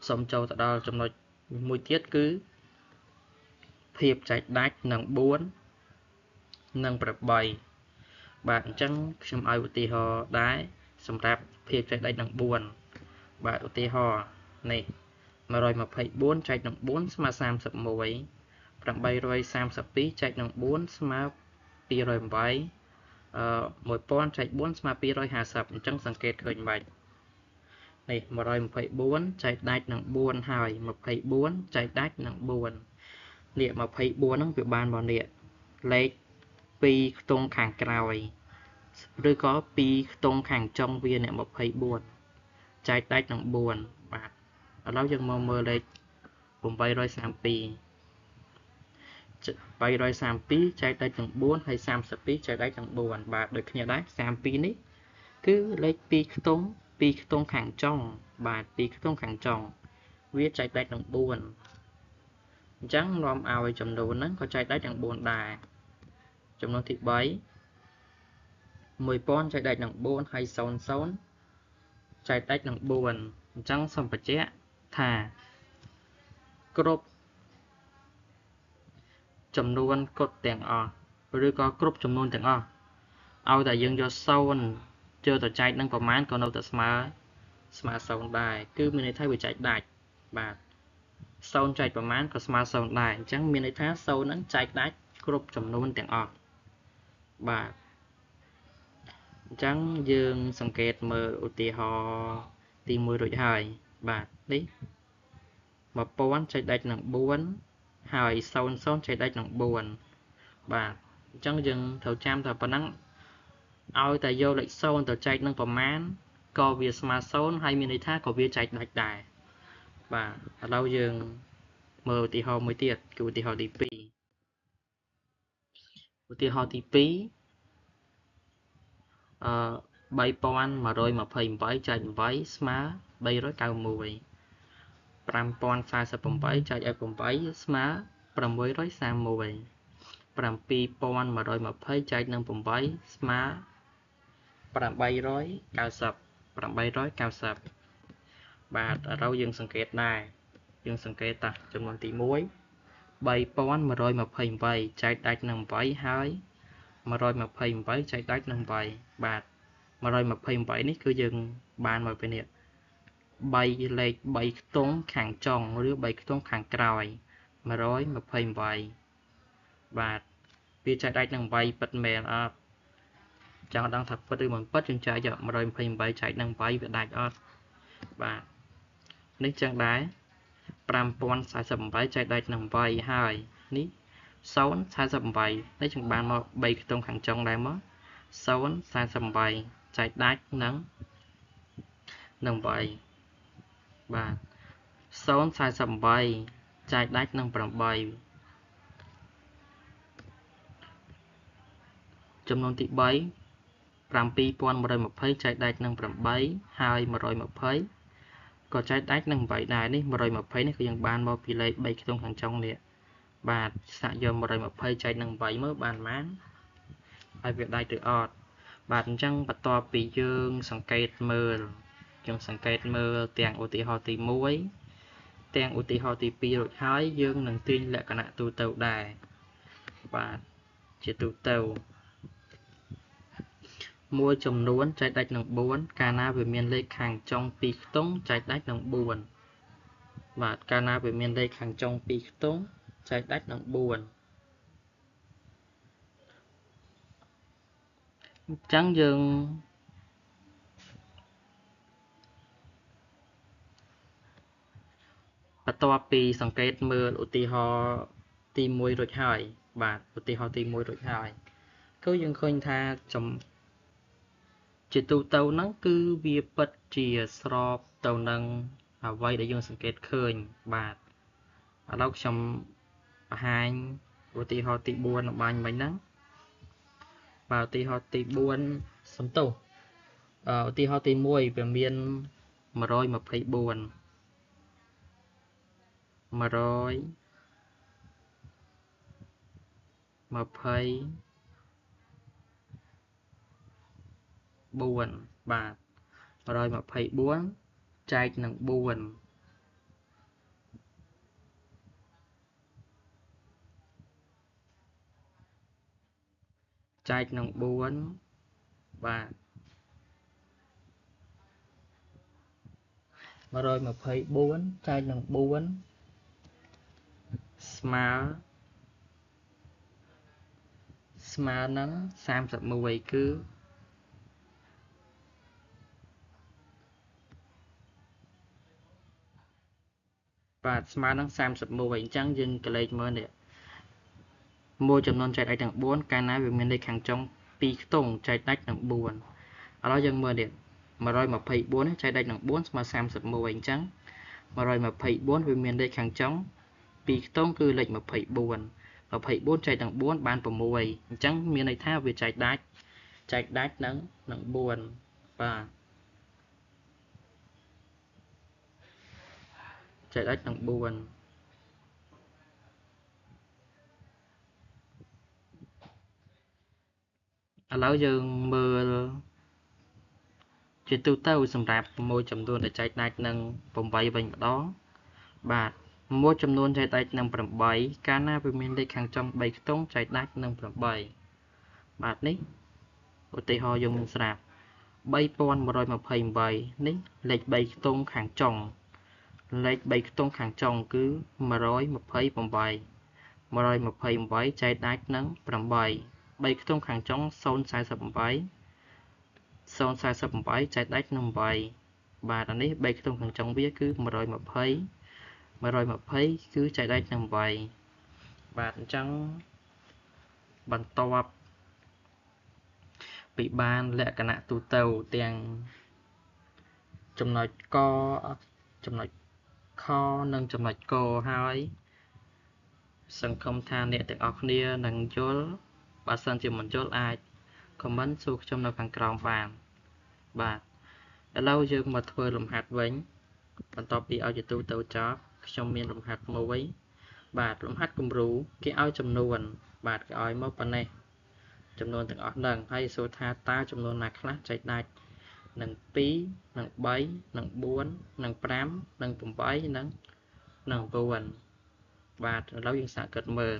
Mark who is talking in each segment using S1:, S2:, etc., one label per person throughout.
S1: សូមចូលទៅដល់ចំណុចមួយទៀតគឺភាពចែកដាច់នឹង4និង8បាទអញ្ចឹងខ្ញុំឲ្យឧទាហរណ៍ដែរសម្រាប់ភាពចែកដាច់នឹង4បាទឧទាហរណ៍នេះ124ចែកនឹង4ស្មើ31 832ចែកនឹង4ស្មើ208 1000ចែក4ស្មើ250អញ្ចឹងសង្កេតឃើញបាច់នេះ124ចែកដាច់នឹង4ហើយ24ចែកដាច់នឹង4នេះ24ហ្នឹងវាបានមកនេះលេខ2ខ្ទង់ខាងក្រោយឬក៏2ខ្ទង់ខាងចុងវាអ្នក24ចែកដាច់នឹង4បាទឥឡូវយើងមកមើលលេខ832ចែកដាច់នឹង4ហើយ32ចែកដាច់នឹង4បាទដូចគ្នាដែរ32នេះគឺលេខ2ខ្ទង់ខាងចុងបាទ2ខ្ទង់ខាងចុងវាចែកដាច់នឹង4អញ្ចឹងនាំឲ្យចំនួនហ្នឹងក៏ចែកដាច់នឹង4ដែរចំនួនទី3 1000ចែកដាច់នឹង4ហើយ00ចែកដាច់នឹង4អញ្ចឹងសូមបញ្ជាក់ថាគ្រប់ចំនួនគត់ទាំងអស់ឬក៏គ្រប់ចំនួនទាំងអស់ឲ្យតែយើងយក0ចូលទៅចែកនឹងប្រមាណក៏នៅតែស្មើ0ដែរគឺមានន័យថាវាចែកដាច់បាទ0ចែកប្រមាណក៏ស្មើ0ដែរអញ្ចឹងមានន័យថា0ហ្នឹងចែកដាច់គ្រប់ចំនួនទាំងអស់បាទអញ្ចឹងយើងសង្កេតមើលឧទាហរណ៍ទី1រួចហើយបាទនេះ1000ចែកដាច់នឹង4ហើយ00ចែកដាច់នឹង4បាទអញ្ចឹងយើងត្រូវចាំថាប៉ុណ្ណឹងឲ្យតែយកលេខ0ទៅចែកនឹងប្រមាណក៏វាស្មើ0ហើយមានន័យថាក៏វាចែកដាច់ដែរបាទឥឡូវយើងមើលឧទាហរណ៍មួយទៀតគឺឧទាហរណ៍ទី2ឧទាហរណ៍ទី2 3128ចែក8ស្មើ391 5048ចែក8ស្មើ631 7120ចែកនឹង8ស្មើ890បាទឥឡូវយើងសង្កេតដែរយើងសង្កេតតាចំនួនទី1 3128ចែកដាច់នឹង8ហើយ128ចែកដាច់នឹង8បាទ128នេះគឺយើងបានមកពីនេះ3លេខ3ខ្ទង់ខាងចុងឬ3ខ្ទង់ខាងក្រោយ128បាទវាចែកដាច់នឹង8ពិតមែនអត់ចង់ដឹងថាពិតឬមិនពិតយើងចែកយក128ចែកនឹង8វាដាច់អត់បាទនេះចឹងដែរ5048ចែកដាច់នឹង8ហើយនេះ048នេះចឹងបានមក3ខ្ទង់ខាងចុងដែរមក048ចែកដាច់នឹង8បាទ048ចែកដាច់នឹង8ចំនួនទី3 7120ចែកដាច់នឹង8ហើយ120ក៏ចែកដាច់នឹង8ដែរនេះ120នេះគឺយើងបានមកពីលេខ3ខ្ទង់ខាងចុងនេះបាទសាកយក120ចែកនឹង8មើលបានប៉ុន្មានហើយវាដាច់ឬអត់បាទអញ្ចឹងបន្ទាប់ពីយើងសង្កេតមើលទាំងឧទាហរណ៍ទី1ទាំងឧទាហរណ៍ទី2រួចហើយយើងនឹងទាញលក្ខណៈទូទៅដែរបាទជាទូទៅមួយចំនួនចែកដាច់នឹង4កាលណាវាមានលេខខាងចុង2ខ្ទង់ចែកដាច់នឹង4បាទកាលណាវាមានលេខខាងចុង2ខ្ទង់ចែកដាច់នឹង4អញ្ចឹងយើងបន្ទាប់ពីសង្កេតមើលឧទាហរណ៍ទី1រួចហើយបាទឧទាហរណ៍ទី1រួចហើយគឺយើងឃើញថាជាទូទៅហ្នឹងគឺវាពិតជាស្របទៅនឹងអ្វីដែលយើងសង្កេតឃើញបាទឥឡូវខ្ញុំបង្ហាញឧទាហរណ៍ទី4នៅបាញ់មិញហ្នឹងបាទឧទាហរណ៍ទី4សំទោសឧទាហរណ៍ទី1វាមាន124 124បាទ124ចែកនឹង4 ចែកនឹង4បាទ124ចែកនឹង4ស្មើនឹង31គឺបាទស្មើនឹង31អញ្ចឹងយើងកលេចមើលនេះមួយចំនួនចែកដាច់នឹង4កាលណាវាមានលេខខាងចុង2ខ្ទង់ចែកដាច់នឹង4ឥឡូវយើងមើលនេះ124ចែកដាច់នឹង4ស្មើ31អញ្ចឹង124វាមានលេខខាងចុង2ខ្ទង់គឺលេខ24ចែកនឹង4បាន6អញ្ចឹងមានន័យថាវាចែកដាច់នឹង4បាទចែកដាច់នឹង4ឥឡូវយើងមើលជាទូទៅសម្រាប់មួយចំនួនដែលចែកដាច់នឹង8វិញម្ដងបាទមួយចំនួនចែកដាច់នឹង8កាលណាវាមានលេខខាងចុង3ខ្ទង់ចែកដាច់នឹង8បាទនេះឧទាហរណ៍យើងស្រាប់3128នេះលេខ3ខ្ទង់ខាងចុងលេខ3ខ្ទង់ខាងចុងគឺ128ចែកដាច់នឹង8 3ខ្ទង់ខាងចុង048ចែកដាច់នឹង8បាទអានេះ3ខ្ទង់ខាងចុងវាគឺ120គឺចែកដាច់នឹង8បាទអញ្ចឹងបន្ទាប់ពីបានលក្ខណៈទូទៅទាំងចំណុចកចំណុចខនិងចំណុចកហើយសង្ឃឹមថាអ្នកទាំងអស់គ្នានឹងយល់បើសិនជាមិនយល់អាច comment សួរខ្ញុំនៅខាងក្រោមបានបាទឥឡូវយើងមកធ្វើលំហាត់វិញបន្ទាប់ពីឲ្យជាទូទៅចប់ខ្ញុំមានលំហាត់មួយបាទលំហាត់គំរូគេឲ្យចំនួនបាទគេឲ្យមកប៉ុណ្ណេះចំនួនទាំងអស់ហ្នឹងហើយសួរថាតើចំនួនណាខ្លះចែកដាច់នឹង2នឹង3នឹង4នឹង5នឹង8នឹង9បាទឥឡូវយើងសាកគិតមើល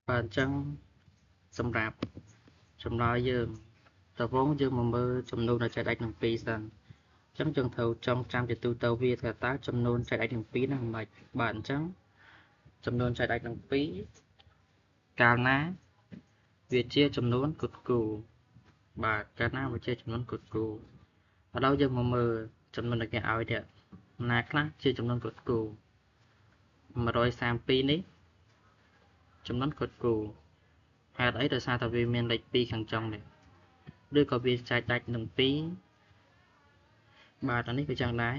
S1: បាទអញ្ចឹងសម្រាប់ចម្លើយយើងតើវងយើងមកមើលចំនួនដែលចែកដាច់នឹង2សិនអញ្ចឹងយើងត្រូវចងចាំជាទូទៅវាថាតើចំនួនចែកដាច់នឹង2ហ្នឹងមិនបាទអញ្ចឹងចំនួនចែកដាច់នឹង2កាលណាវាជាចំនួនគត់គូបាទកាលណាវាជាចំនួនគត់គូឥឡូវយើងមកមើលចំនួនដែលគេឲ្យនេះណាខ្លះជាចំនួនគត់គូ132នេះចំនួនគត់គូហេតុអីដោយសារតែវាមានលេខ2ខាងចុងនេះឬក៏វាចែកដាច់នឹង2បាទអានេះវាចឹងដែរ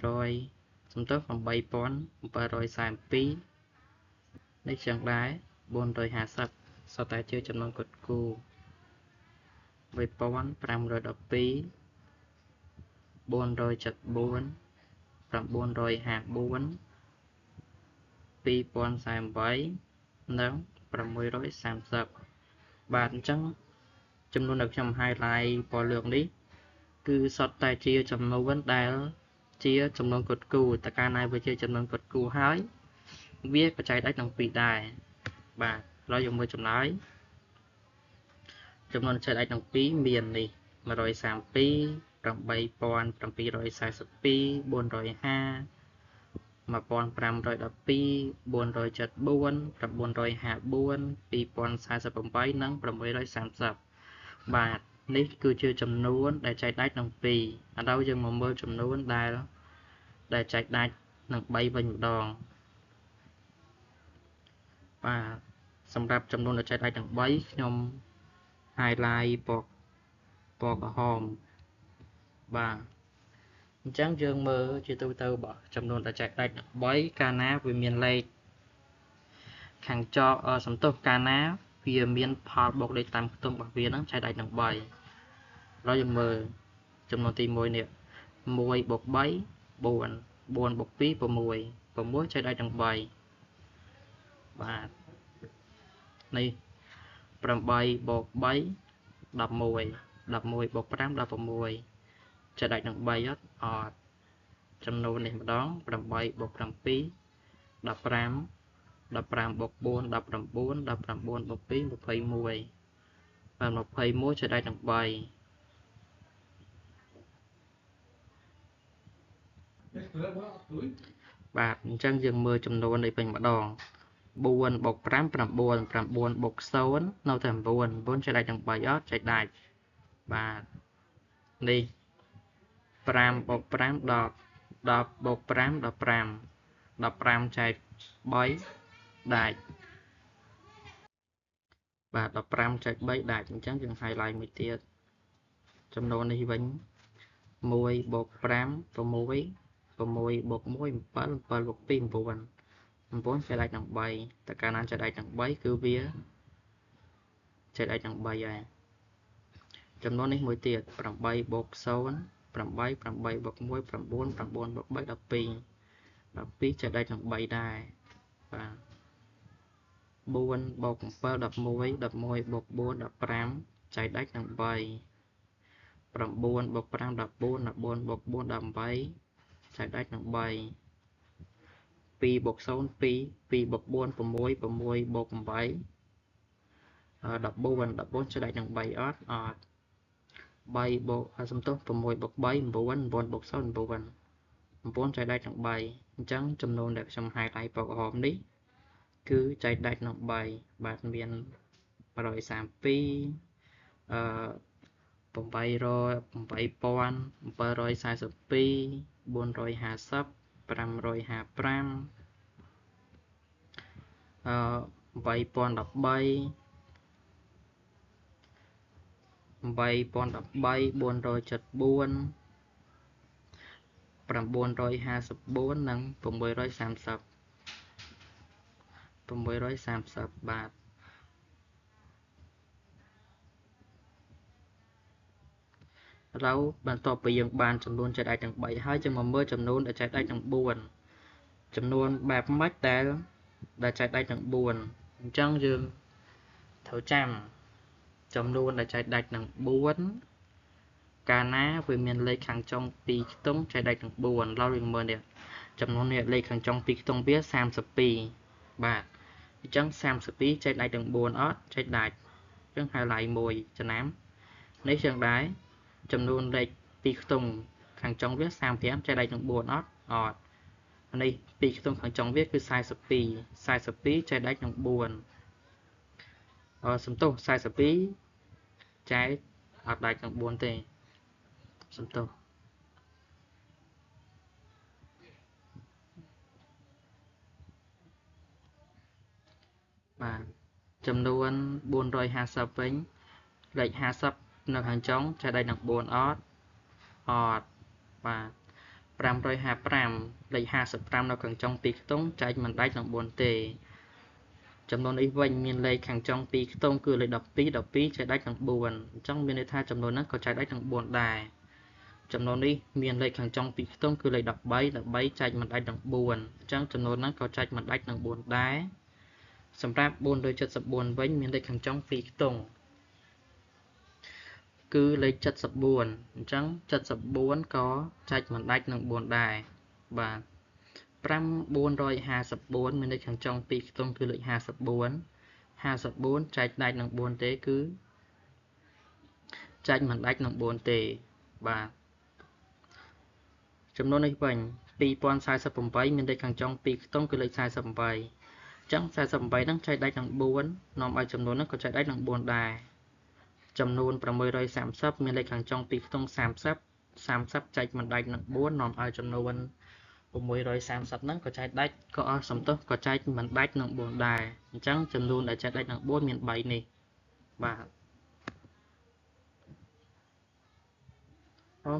S1: 800សំទោស8742នេះចឹងដែរ450សុទ្ធតែជាចំនួនគត់គូ3512 474 954 2048និង630បាទអញ្ចឹងចំនួនដែលខ្ញុំ highlight ពណ៌លឿងនេះគឺសុទ្ធតែជាចំនួនដែលជាចំនួនគត់គូតើកាលណាវាជាចំនួនគត់គូហើយវាបច្ច័យដាច់នឹង2ដែរបាទឥឡូវយើងមើលចម្លើយចំនួនចែកដាច់នឹង2មាននេះ132 8742 450 1512 474 954 2048និង630បាទនេះគឺជាចំនួនដែលចែកដាច់នឹង2ឥឡូវយើងមកមើលចំនួនដែលចែកដាច់នឹង3វិញម្ដងបាទសម្រាប់ចំនួនដែលចែកដាច់នឹង3ខ្ញុំ highlight ពណ៌ក្រហមបាទអញ្ចឹងយើងមើលជាទូទៅបើចំនួនដែលចែកដាច់នឹង3កាលណាវាមានលេខខាងចុងសំទោសកាលណាវាមានផលបូកលេខតាមខ្ទង់របស់វានឹងចែកដាច់នឹង3ហើយយើងមើលចំនួនទី1នេះ1 + 3 4 4 + 2 6 6ចែកដាច់នឹង3បាទនេះ8 + 3 11 11 + 5 16ចែកដាច់នឹង3អត់ចំនួននេះម្ដង8 + 7 15 បូក 4 19 19 បូក 2 21 បាន 21 ចែកដៃនឹង 3 បាទអញ្ចឹងយើងមើលចំនួននេះវិញម្ដង 4 បូក 5 9 9 បូក 0 នៅតែ 9 9 ចែកដៃនឹង 3 អត់ ចែកដាច់ បាទនេះ 5 បូក 5 10 10 បូក 5 15 15 ចែក 3 ដាច់ បាទ 15 ចែក 3 ដាច់ អញ្ចឹងយើង highlight មួយទៀត ចំនួននេះវិញ 1 បូក 5 6 6 បូក 1 7 7 បូក 2 9 9 ចែកដាច់នឹង 3 តែកាលណាចែកដាច់នឹង 3 គឺវាចែកដាច់នឹង 3 ហើយ ចំនួននេះមួយទៀត 8 បូក 0 8 8 បូក 1 9 9 បូក 3 12 12 ចែកដាច់នឹង 3 ដែរ បាទ 4 បូក 7 11 11 បូក 4 15 ចែកដាច់នឹង 3 9 បូក 5 14 14 បូក 4 18 ចែកដាច់នឹង 3 2 បូក 0 2 2 បូក 4 6 6 បូក 8 14 14 ចែកដាច់នឹង 3 អត់ អត់ 3 បូក សំទោស 6 បូក 3 9 9 បូក 0 9 9 ចែកដាច់នឹង 3 អញ្ចឹងចំនួនដែលខ្ញុំ highlight ពណ៌ក្រហមនេះ គឺចែកដាច់នឹង 3 បាទមាន 132 800 8742 450 555 8013 474 954 និង 630 បាទឥឡូវបន្ទាប់ពីយើងបានចំនួនចែកដាច់ទាំង 3 ហើយយើងមកមើលចំនួនដែលចែកដាច់ទាំង 4 ចំនួនបែបម៉េចដែលចែកដាច់ទាំង 4 អញ្ចឹងយើងត្រូវចាំចំនួនដែលចែកដាច់ទាំង 4 កាលណាវាមានលេខខាងចុង2ខ្ទង់ចែកដាច់ទាំង 4 ឡើយយើងមើលនេះចំនួននេះលេខខាងចុង2ខ្ទង់វា32 បាទអញ្ចឹង32ចែកដាច់ទាំង 4 អត់ចែកដាច់យើង highlight មួយចំណាំនេះចឹងដែរចំនួនលេខ2ខ្ទង់ខាងចុងវា35ចែកដាច់ទាំង 4 អត់អត់នេះ2ខ្ទង់ខាងចុងវាគឺ42 42ចែកដាច់ទាំង 4 សំទោស42ចែកអត់ដាច់ទាំង 4 ទេសំទោសបាទចំនួន450វិញលេខ50នៅខាងចុងចែកដាច់នឹង 4 អត់បាទ555លេខ55នៅខាងចុង2ខ្ទង់ចែកមិនដាច់នឹង 4 ទេចំនួននេះវិញមានលេខខាងចុង2ខ្ទង់គឺលេខ12 12ចែកដាច់នឹង 4 អញ្ចឹងមានន័យថាចំនួនហ្នឹងក៏ចែកដាច់នឹង 4 ដែរចំនួននេះមានលេខខាងចុង2ខ្ទង់គឺលេខ13 13ចែកមិនដាច់នឹង 4 អញ្ចឹងចំនួនហ្នឹងក៏ចែកមិនដាច់នឹង 4 ដែរសម្រាប់474វិញមានលេខខាងចុង2ខ្ទង់គឺលេខ74អញ្ចឹង74ក៏ចែកមិនដាច់នឹង 4 ដែរបាទ5454មានលេខខាងចុង2ខ្ទង់គឺលេខ54 54ចែកដាច់នឹង 4 ទេគឺចែកមិនដាច់នឹង 4 ទេបាទចំនួននេះវិញ2048មានលេខខាងចុង2ខ្ទង់គឺលេខ48អញ្ចឹង48ហ្នឹងចែកដាច់នឹង 4 នាំឲ្យចំនួនហ្នឹងក៏ចែកដាច់នឹង 4 ដែរចំនួន630មានលេខខាងចុង2ខ្ទង់30 30ចែកមិនដាច់នឹង 4 នាំឲ្យចំនួន630ហ្នឹងក៏ចែកដាច់ក៏អស់សំទោសក៏ចែកមិនដាច់នឹង 4 ដែរអញ្ចឹងចំនួនដែលចែកដាច់នឹង 4 មាន 3 នេះបាទ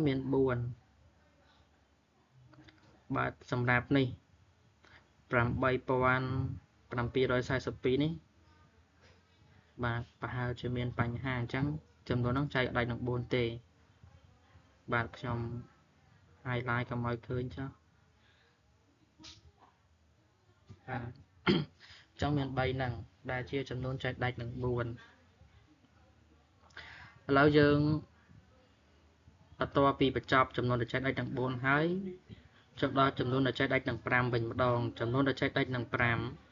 S1: មាន 4 បាទសម្រាប់នេះ8742នេះបាទប្រហែលជាមានបញ្ហាអញ្ចឹងចំនួនហ្នឹងចែកដាច់នឹង 4 ទេបាទខ្ញុំ highlight កុំឲ្យឃើញចុះបាទចង់មាន3ហ្នឹងដែលជាចំនួនចែកដាច់នឹង 4 ឥឡូវយើងបន្ទាប់ពីបញ្ចប់ចំនួនដែលចែកដាច់ទាំង 4 ហើយ ចុះដល់ចំនួនដែលចែកដាច់នឹង5វិញម្ដងចំនួនដែលចែកដាច់នឹង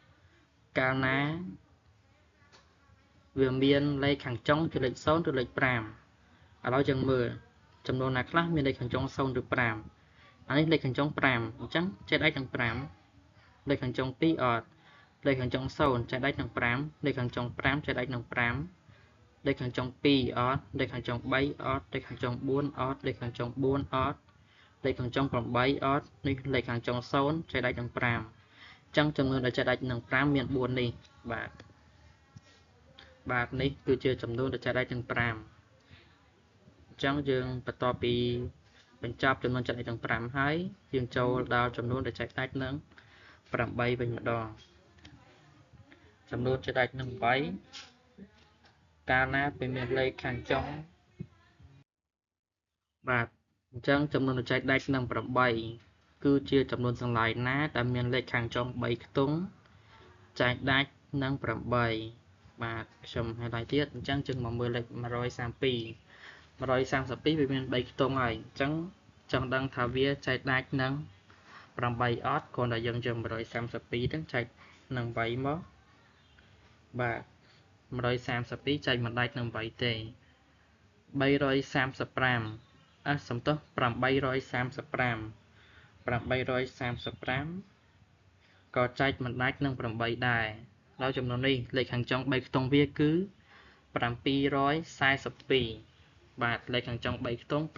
S1: 5កាលណាវាមានលេខខាងចុងគឺលេខ0ឬលេខ5ឥឡូវយើងមើលចំនួនណាខ្លះមានលេខខាងចុង0ឬ5អានេះលេខខាងចុង5អញ្ចឹងចែកដាច់នឹង5លេខខាងចុង2អត់លេខខាងចុង0ចែកដាច់នឹង5លេខខាងចុង5ចែកដាច់នឹង5លេខខាងចុង2អត់លេខខាងចុង3អត់លេខខាងចុង4អត់លេខខាងចុង4អត់លេខខាងចុង8អត់នេះលេខខាងចុង0ចែកដាច់នឹង5អញ្ចឹងចំនួនដែលចែកដាច់នឹង5មាន4នេះបាទនេះគឺជាចំនួនដែលចែកដាច់នឹង5អញ្ចឹងយើងបន្ទាប់ពីបញ្ចប់ចំនួនចែកដាច់នឹង5ហើយយើងចូលដល់ចំនួនដែលចែកដាច់នឹង8វិញម្ដងចំនួនចែកដាច់នឹង8កាលណាវាមានលេខខាងចុងបាទអញ្ចឹងចំនួនដែលចែកដាច់នឹង8គឺជាចំនួនសង្លាយណាដែលមានលេខខាងចុង3ខ្ទង់ចែកដាច់នឹង8បាទខ្ញុំហៅlạiទៀតអញ្ចឹងយើងមកមើលលេខ132វាមាន3ខ្ទង់ហើយអញ្ចឹងចង់ដឹងថាវាចែកដាច់នឹង8អត់គ្រាន់តែយើងយក132ហ្នឹងចែកនឹង8មកបាទ132ចែកមិនដាច់នឹង8ទេ335សំទោស835ក៏ចែកមិនដាច់នឹង8ដែរដល់ចំនួននេះលេខខាងចុង3ខ្ទង់វាគឺ742បាទលេខខាងចុង3ខ្ទង់742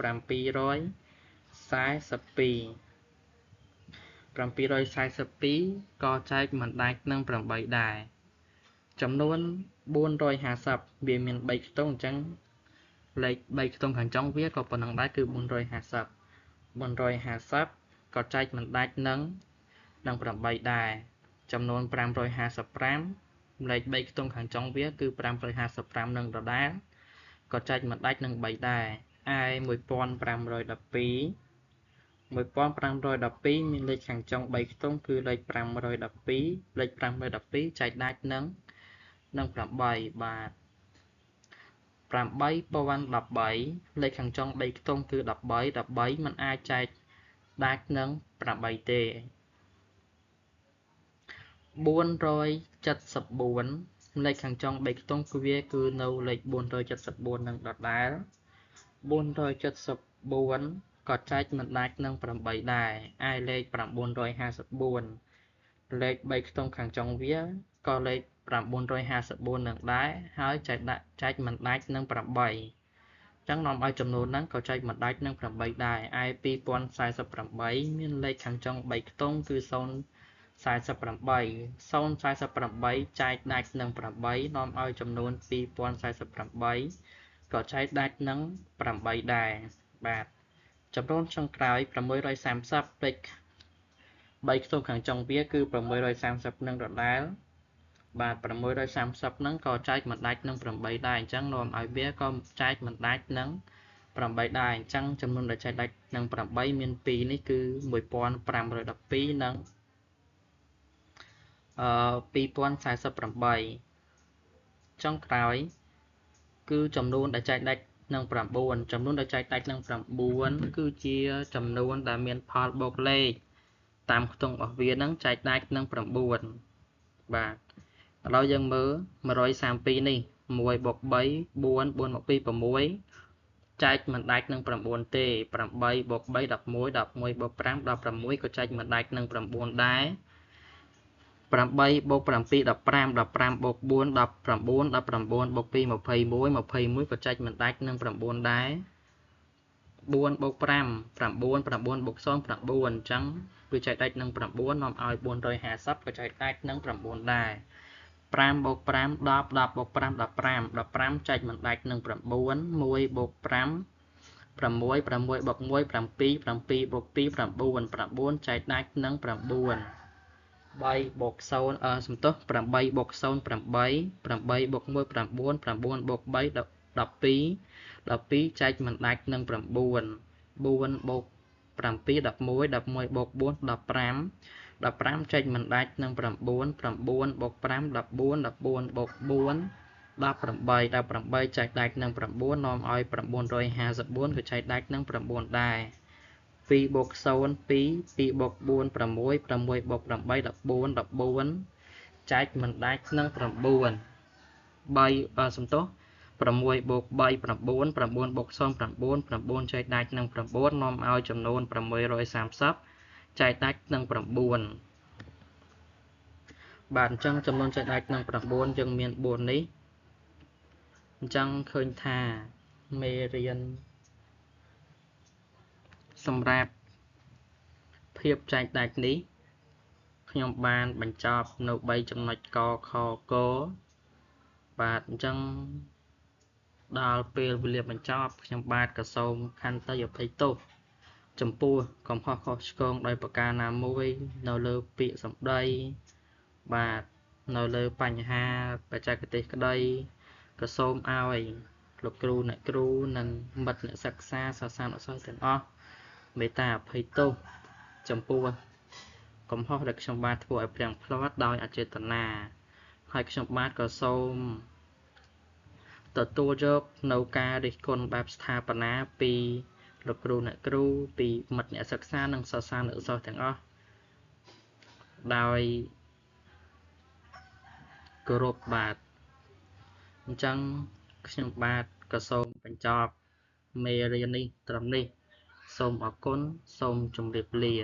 S1: ក៏ចែកមិនដាច់នឹង8ដែរចំនួន450វាមាន3ខ្ទង់អញ្ចឹងលេខ3ខ្ទង់ខាងចុងវាក៏ប៉ុណ្ណឹងដែរគឺ450ក៏ចែកមិនដាច់នឹង8ដែរចំនួន555លេខ3ខ្ទង់ខាងចុងវាគឺ555នឹងដដែលក៏ចែកមិនដាច់នឹង3ដែរឯ1512មានលេខខាងចុង3ខ្ទង់គឺលេខ512លេខ512ចែកដាច់នឹង8បាទ8013លេខខាងចុង3ខ្ទង់គឺ13មិនអាចចែកដាច់នឹង8ទេ474លេខខាងចុង3ខ្ទង់គឺវាគឺនៅលេខ474នឹងដដែល474ក៏ចែកមិនដាច់នឹង8ដែរឯលេខ954លេខ3ខ្ទង់ខាងចុងវាក៏លេខ954នឹងដែរហើយចែកមិនដាច់នឹង8អញ្ចឹងនាំឲ្យចំនួនហ្នឹងក៏ចែកមិនដាច់នឹង8ដែរឯ2048មានលេខខាងចុង3ខ្ទង់គឺ048ចែកដាច់នឹង8នាំឲ្យចំនួន2048ក៏ចែកដាច់នឹង8ដែរបាទចំនួនចុងក្រោយ630លេខ3ខ្ទង់ខាងចុងវាគឺ630នឹងដដែលបាទ630ហ្នឹងក៏ចែកមិនដាច់នឹង8ដែរអញ្ចឹងនាំឲ្យវាក៏ចែកមិនដាច់នឹង8ដែរអញ្ចឹងចំនួនដែលចែកដាច់នឹង8មាន2នេះគឺ1512និង2048ចុងក្រោយគឺចំនួនដែលចែកដាច់នឹង9ចំនួនដែលចែកដាច់នឹង9គឺជាចំនួនដែលមានផលបូកលេខតាមខ្ទង់របស់វានឹងចែកដាច់នឹង9បាទឥឡូវយើងមើល132នេះ1+ 3 4 4+ 2 6ចែកមិនដាច់នឹង9ទេ8+ 3 11 11+ 5 16ក៏ចែកមិនដាច់នឹង9ដែរ8 + 7 15 15 + 4 19 19 + 2 21ក៏ចែកមិនដាច់នឹង9ដែរ4 + 5 9 9 + 0 9អញ្ចឹងវាចែកដាច់នឹង9នាំឲ្យ450ក៏ចែកដាច់នឹង9ដែរ5 + 5 10 10 + 5 15 15ចែកមិនដាច់នឹង9 1 + 5 6 6 + 1 7 7 + 2 9 9ចែកដាច់នឹង9 3 + 0សំទោស8 + 0 8 8 + 1 9 9 + 3 12 12 + 1 12ចែកមិនដាច់នឹង9 4 + 7 11 11 + 4 15 15 ចែកមិនដាច់នឹង9 9 + 5 14 14 + 4 4 18 18ចែកដាច់នឹង9នាំឲ្យ954ក៏ចែកដាច់នឹង9ដែរ 2 បូក 0 2 2 បូក 4 6 6 បូក 8 14 14 ចែកមិនដាច់នឹង 9 3 សំទោស 6 បូក 3 9 9 បូក 0 9 9 ចែកដាច់នឹង 9 នាំឲ្យចំនួន 630 ចែកដាច់នឹង 9 បាទអញ្ចឹងចំនួនចែកដាច់នឹង 9 យើងមាន 4 នេះអញ្ចឹងឃើញថាមេរៀនសម្រាប់ភាពចែកដាច់នេះខ្ញុំបានបញ្ចប់នៅ 3 ចំណុច ក ខ គ បាទអញ្ចឹងដល់ពេលវេលាបញ្ចប់ខ្ញុំបាទក៏សូមខន្តីអភ័យទោសចំពោះកំហុសខុសឆ្គងដោយប្រការណាមួយនៅលើពាក្យសម្ដីបាទនៅលើបញ្ហាបច្ចេកទេសក្តីក៏សូមឲ្យលោកគ្រូអ្នកគ្រូនិងមិត្តអ្នកសិក្សាសិស្សានុសិស្សទាំងអស់មេត្តាអភ័យទោសចំពោះកំហុសដែលខ្ញុំបាទធ្វើឲ្យព្រាំងផ្លាត់ដោយអចេតនាហើយខ្ញុំបាទក៏សូមទទួលយកនៅការរិះគន់បែបស្ថាបនាពីលោកគ្រូអ្នកគ្រូពីមិត្តអ្នកសិក្សានិងសិស្សានុសិស្សទាំងអស់ដោយគោរពបាទអញ្ចឹងខ្ញុំបាទក៏សូមបញ្ចប់មេរៀននេះត្រឹមនេះសូមអរគុណសូមជម្រាបលា